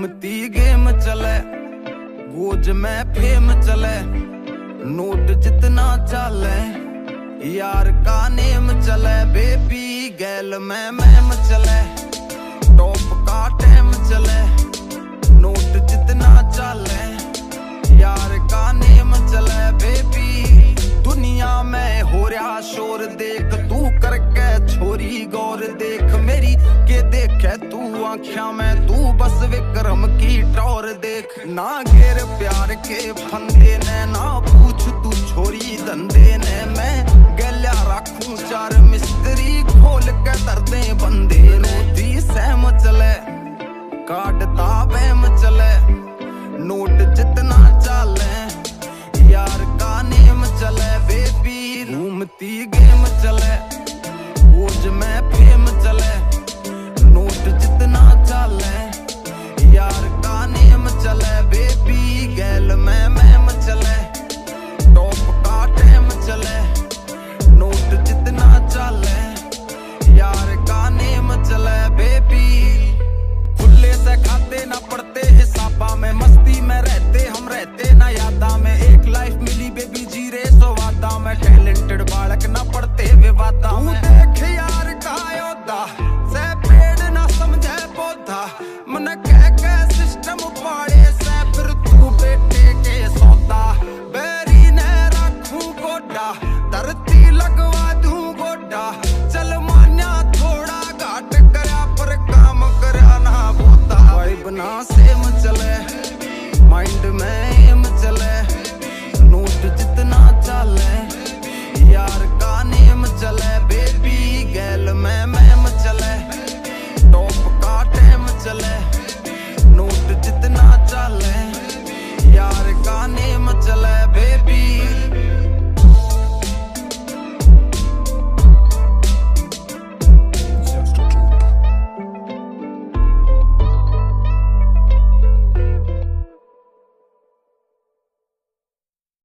घूमती गेम चले, गोज में फेम चले, नोट जितना चले, यार का नेम चले, बेबी गैल में मैम चले, टॉप का टाइम चले, नोट जितना चले, यार का नेम चले, बेबी दुनिया में हो रहा शोर देख, तू करके छोरी गौर देख मेरी के देखे तू आँखियां में, तू बस विक्रम की टौर देख। ना घेर प्यार के फंदे ने, ना पूछ तू छोरी धंधे ने, मैं गल्या रखूं चार मिस्त्री खोल के दर्दे बंदे रोती सहम चले, काटता बहम चले, नोट जितना चले, यार का नेम चले, बेबी घूमती गेम चले, गोज में